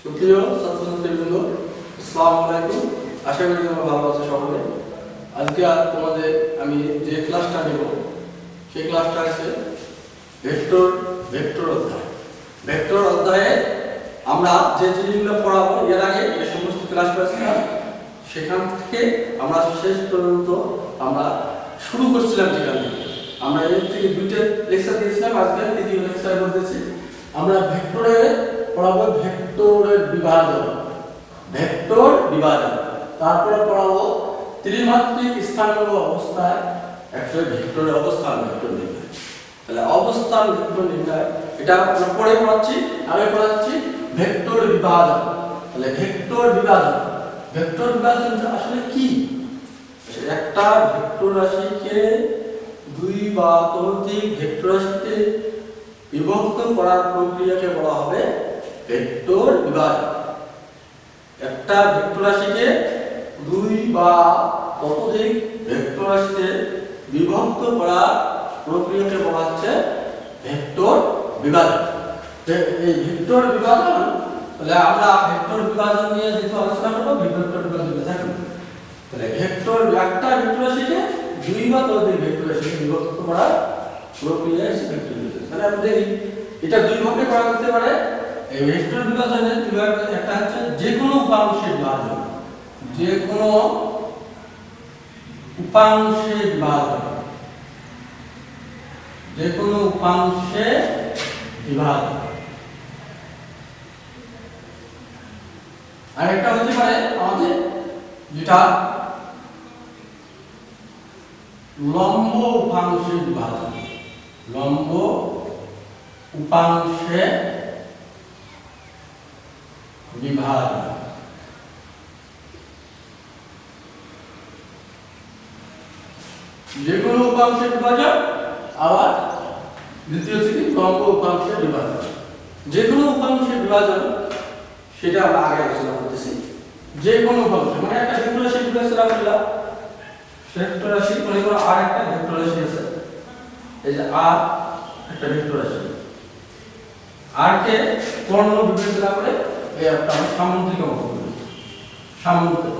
সুপ্রিয় ছাত্রছাত্রীবৃন্দ, আসসালামু আলাইকুম। আশা করি তোমরা ভালো আছো সকলে। আজকে তোমাদের আমি যে ক্লাসটা নেব সেই ক্লাসটা আছে ভেক্টর অধ্যায়। ভেক্টর অধ্যায়ে আমরা যে জিনিসগুলো পড়াবো এর আগে যে সমস্ত ক্লাস করেছিলাম সেখান থেকে আমরা শেষ পর্যন্ত আমরা শুরু করছিলাম। যেখান থেকে আমরা এর থেকে দুইটা লেকচার দিয়েছিলাম, আজকে তৃতীয় লেকচার বলতেছি। আমরা ভেক্টরে পড়াবো ভেক্টরের বিভাজন, তারপরে পড়াবো ত্রিমাত্রিক স্থানাঙ্ক অবস্থায় অ্যাকচুয়ালি ভেক্টরের অবস্থান ভেক্টর নির্ণয়। তাহলে অবস্থান ভেক্টর নির্ণয় এটা আমরা পরে পড়াচ্ছি। আগে পড়াচ্ছি ভেক্টর বিভাজন। তাহলে ভেক্টর বিভাজন আসলে কি? একটা ভেক্টর রাশিকে দুই বা ততোধিক ভেক্টর রাশিতে বিভক্ত করার প্রক্রিয়াকে বলা হবে ভেক্টর বিভাজন। একটা ভেক্টর রাশিকে দুই বা ততোধিক ভেক্টর রাশিতে বিভক্ত করার প্রক্রিয়াকে বলা হচ্ছে ভেক্টর বিভাজন। এই ভেক্টর বিভাজন, তাহলে আমরা ভেক্টর বিভাজন নিয়ে যেহেতু আলোচনা করব, ভেক্টর বিভাজন দেখেন। তাহলে একটা ভেক্টর রাশিকে দুই বা ততোধিক ভেক্টর রাশিতে বিভক্ত করার প্রক্রিয়া হচ্ছে ভেক্টর বিভাজন। তাহলে আমরা দেখি এটা দুই ভাবে করা যেতে পারে। এই ভেক্টর বিভাজনের একটা হচ্ছে যে কোনো উপাংশের বিভাজন, যে কোনো উপাংশের বিভাজন, যে কোনো উপাংশের বিভাজন। আর একটা হতে পারে আমাদের যেটা লম্ব উপাংশের বিভাজন, লম্ব উপাংশে বিভাজন। যে কোনো উপাংশের বিভাজন, আবার দ্বিতীয় থেকে লম্ব উপাংশের বিভাজন। যে কোনো উপাংশের বিভাজন সেটা আমরা আগে আলোচনা করতেছি। যে কোনো উপাংশ মানে একটা ভেক্টর রাশি বিবেচনা করলাম, ভেক্টর রাশি মনে করো আর একটা ভেক্টর রাশি আছে, এই যে আর একটা ভেক্টর রাশি। আর কে কর্ণ বিবেচনা করে এই একটা সামুদ্রিক অঙ্ক করি, সামুদ্রিক।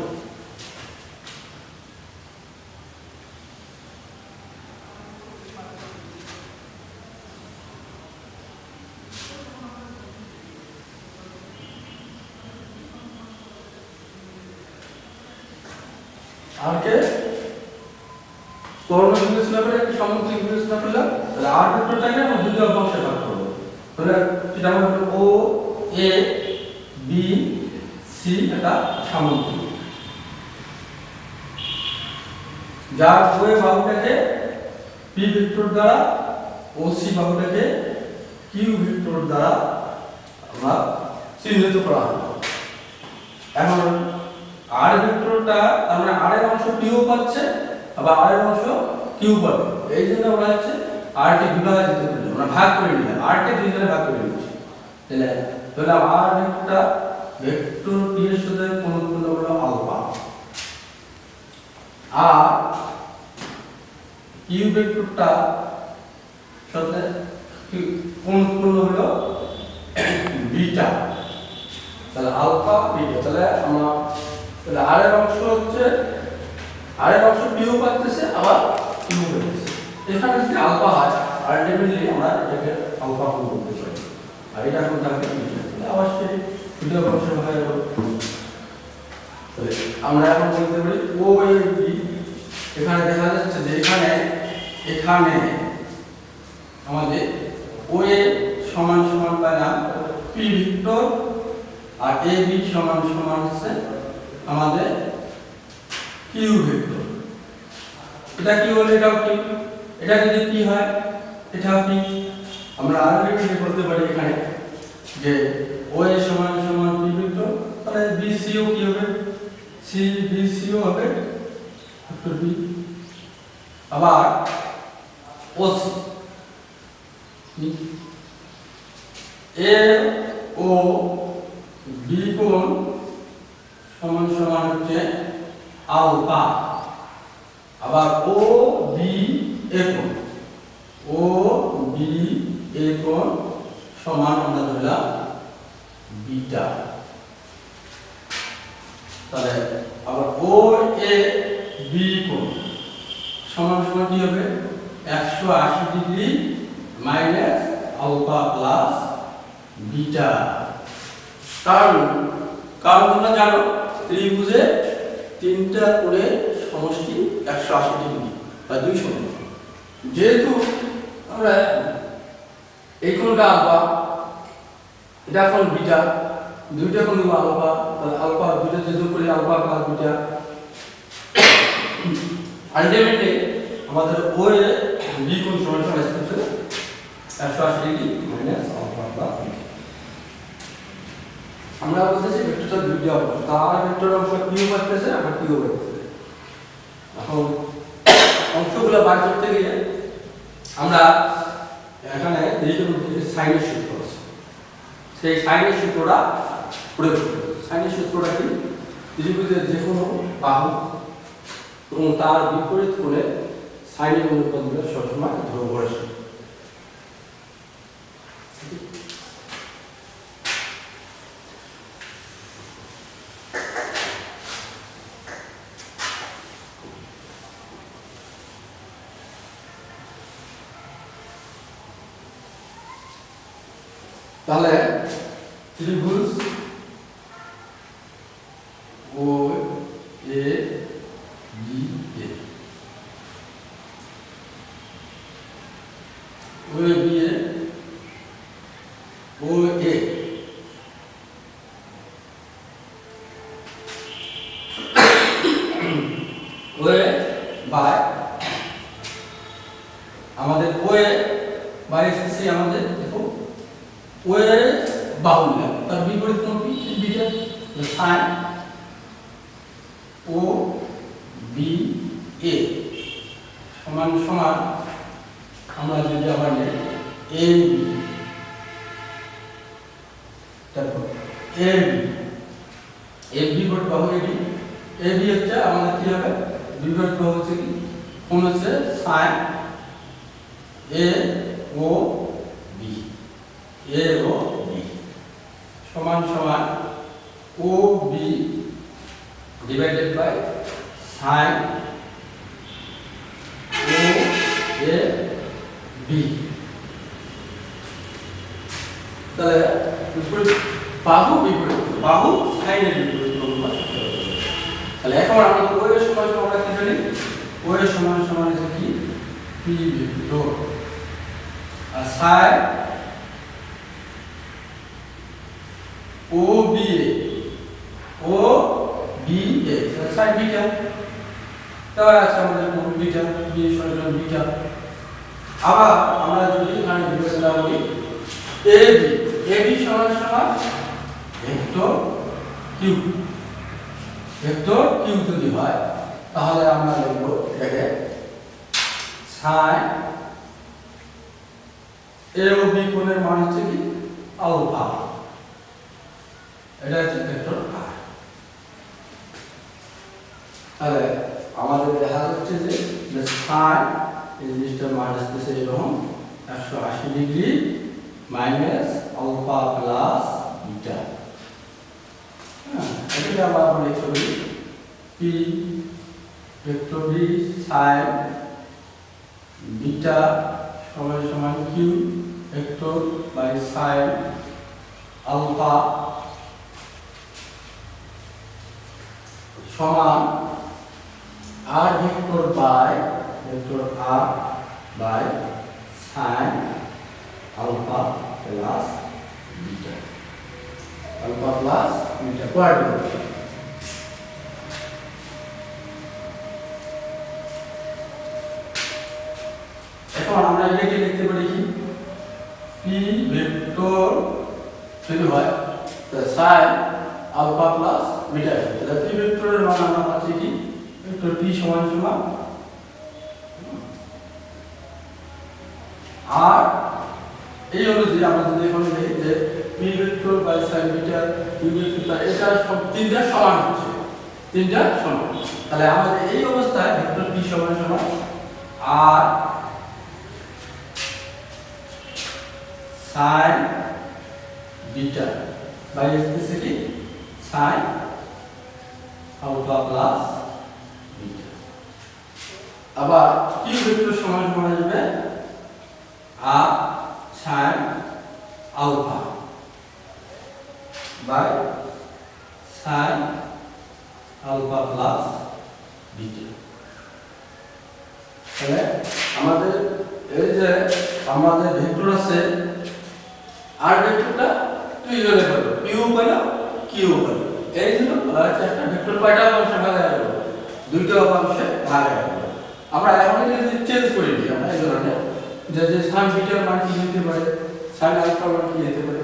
আর কে কর্ণ বিবেচনা করে একটা সামুদ্রিক বিবেচনা করলাম। তাহলে আর ভেক্টরটাকে আমরা দুই অংশে ভাগ করব। তাহলে সেটা হলো ও এ বি সি, এটা সামুদ্রিক। যার ওয়ে বাহুটাকে পি ভেক্টর দ্বারা ও সি বাহুটাকে কিউ ভেক্টর দ্বারা আমরা চিহ্নিত করা হবে। এখন আর ভেক্টরটা আমরা আর এর অংশ কিউ পাচ্ছে, আবার আর এর অংশ কিউ পাবে। এই জন্য আমরা হচ্ছে আর কে বিভাজিত করলাম, আমরা ভাগ করে নিলাম, আর কে দুই জনে ভাগ করে নিচ্ছি। তাহলে আর ভেক্টরটা ভেক্টর পি এর সাথে কোণ উৎপন্ন হলো আলফা, আর কিউ ভেক্টরটা সাথে কোণ উৎপন্ন হলো বিটা। তাহলে আলফা বিটা। তাহলে আমরা আর এর অংশ হচ্ছে আর এর অংশ কিউ পাচ্ছে, আবার কিউ পাচ্ছে। এখানে যদি আলফা হয় আলটিমেটলি আমরা এটাকে আলফা কোণ বলতে পারি, আর এটা কোণ থাকে বিটা। তাহলে অবশ্যই দুটো অংশ হয়ে গেল। তাহলে আমরা এখন বলতে পারি ও এ বি। এখানে দেখা যাচ্ছে যে এখানে আমাদের ও এ সমান সমান পেলাম P vector, R A B সমান সমান হচ্ছে আমাদের কিউ ভেক্টর। এটা কি হলো? এটাও কি, এটা যদি কি হয় এটাও কি। আমরা আরেকটা বলতে পারি এখানে যে ও এ সমান সমান পি ভেক্টর, তাহলে বি সি ও কি হবে? সি বি সি ও হবে ভেক্টর বি। আবার ও সি এ ও বি কোণ সমান সমান হচ্ছে আলফা, আবার ও বি এ কোণ, ও বি এ কোণ সমান আমরা ধরলাম বিটা। তাহলে আবার ও এ বি কোণ সমান সমান কি হবে 180 degree minus alpha plus beta. কারণ তোমরা জানো ত্রিভুজে তিনটা কোণের সমষ্টি 180 ডিগ্রি বা 200 ডিগ্রি। যেহেতু আমরা এই কোণটা আলফা, এটা কোণ বিটা, দুইটা কোণ হলো আলফা, তাহলে আলফা দুইটা যোগ করে আলফা প্লাস বিটা। আলটিমেটলি আমাদের ও এ বি কোণ সমান সমান আসছে 180 degree minus alpha plus beta. আমরা বলতেছি ভেক্টরটা দুইটা অংশ, তার ভেক্টর অংশ কিউ করতেছে আবার কিউ করতেছে। এখন অংশগুলো বার করতে গিয়ে আমরা এখানে সাইনের সূত্র আছে, সেই সাইনের সূত্রটা প্রয়োগ করব। সাইনের সূত্রটা কি? ত্রিভুজের যে কোনো বাহু এবং তার বিপরীত কোণে সাইনের অনুপাতগুলো সবসময় ধ্রুবরাশি। তাহলে ত্রিভুজ O A B A, O A B A, O A O A by আমাদের ও এ বাই এসেছে আমাদের দেখো ও এর বাহু নিলাম, তার বিপরীত কোণ বিটা, সাইন ও বি এ সমান সমান আমরা যদি আবার নেই এ বি, তারপর এ বি, এ বিপরীত বাহু এটি, এ বি হচ্ছে আমাদের কি হবে বিপরীত বাহু হচ্ছে কি কোণ হচ্ছে sine A O B, A O B সমান সমান O B divided by sine O A B. তাহলে বিপরীত বাহু সাইনের বিপরীত অনুপাত। তাহলে এখন আমরা ও এর সমান সমান আমরা কি জানি? ও এর সমান সমান হচ্ছে কি P vector, R sign O B A, O B A sign beta, তাহলে আছে আমাদের কোণ বিটা, বি সমান বিটা। আবার আমরা যদি এখানে বিবেচনা করি এ বি সমান সমান ভেক্টর কিউ, ভেক্টর কিউ যদি হয় তাহলে আমরা লিখব এটাকে সাইন এ ও বি কোণের মান হচ্ছে কি আলফা, এটা হচ্ছে ভেক্টর আর। তাহলে আমাদের দেখা যাচ্ছে যে সাইন এই জিনিসটার মান আসতেছে এরকম 180 degree minus alpha plus beta. হ্যাঁ, এটাকে আমরা লিখতে পারি P vector B sine beta সমান সমান Q vector by sine alpha সমান R vector by vector R by sine alpha plus beta, alpha plus beta quadratic. এখন আমরা এটাকে লিখতে পারি কি পি ভেক্টর যদি হয় তাহলে সাইন আলফা প্লাস বিটা, তাহলে পি ভেক্টরের মান আমরা পাচ্ছি কি ভেক্টর পি সমান সমান আর এই অনুযায়ী আমরা যদি এখন দেখি যে P vector by sine beta P vector এটা সব তিনটা সমান হচ্ছে, তিনটা সমান। তাহলে আমাদের এই অবস্থায় ভেক্টর পি সমান সমান আর সাইন বিটা বাই এসেছে কি সাইন আলফা প্লাস বিটা। আবার কিউ ভেক্টর সমান সমান আসবে R sine alpha by sine alpha plus beta. তাহলে আমাদের এই যে আমাদের ভেক্টর আছে আর ভেক্টরটা তুই জেনে পারো কিউ পেলো কিউ পেলো এই জন্য একটা ভেক্টর কয়টা অংশে ভাগ হয়ে গেল, দুইটা অংশে ভাগ হয়ে গেল। আমরা এখন যদি চেঞ্জ করে দিই আমরা এই ধরনের যে যে সাইন বিটার মান কি হতে পারে, সাইন আলফার মান কি হতে পারে।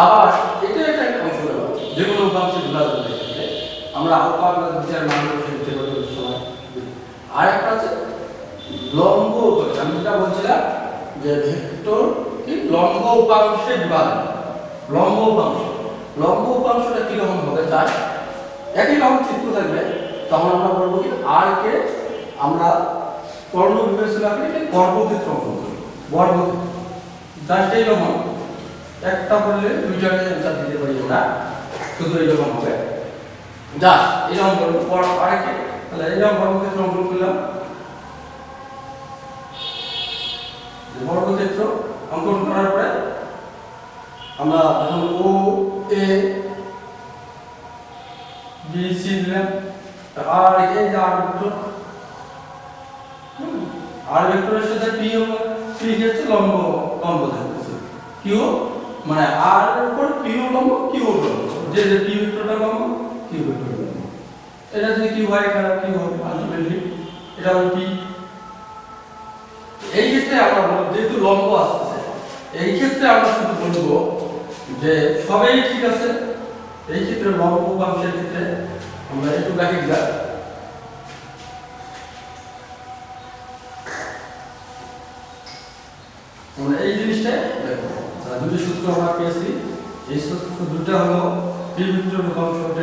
আবার এটা একটা অংশ দেব যে কোনো অংশে বিভাজন করতে আমরা আলফা প্লাস বিটার মান বসাতে পারি সময়। আর একটা আছে লম্ব উপাংশ, আমি যেটা বলছিলাম যে ভেক্টর কি লম্ব উপাংশে বিভাজন। লম্ব উপাংশটা কি রকম হবে তার একই রকম চিত্র থাকবে, তখন আমরা বলবো কি আর কে আমরা কর্ণ বিবেচনা করি বর্গক্ষেত্র অঙ্কন করি, বর্গক্ষেত্র জাস্ট এই রকম একটা বললে দুইটাকে অ্যানসার দিতে পারি আমরা, শুধু এই রকম হবে জাস্ট এরকম করবো আরেকে। তাহলে এইরকম বর্গক্ষেত্র অঙ্কন করলাম, বর্গক্ষেত্র অঙ্কন করার পরে আমরা যখন ও এ বি সি দিলাম আর এই যে আর ভেক্টর, আর ভেক্টরের সাথে পি হচ্ছে লম্ব থাকতেছে, কিউ মানে আর এর উপর কিউ লম্ব কিউ লম্ব, যে যে পি ভেক্টরটা লম্ব কিউ ভেক্টরটা লম্ব। এটা যদি কিউ হয় এটা কিউ হবে আলটিমেটলি এটা হবে পি। এই ক্ষেত্রে আমরা বলব যেহেতু লম্ব আসছে এই ক্ষেত্রে আমরা শুধু বলবো যে সবই ঠিক আছে। এই ক্ষেত্রে লম্ব উপাংশের ক্ষেত্রে আমরা একটু দেখি দিলাম আমরা এই জিনিসটা দেখো দুটো সূত্র আমরা পেয়েছি। এই সূত্র দুটো হলো পি ভেক্টর উপাংশটা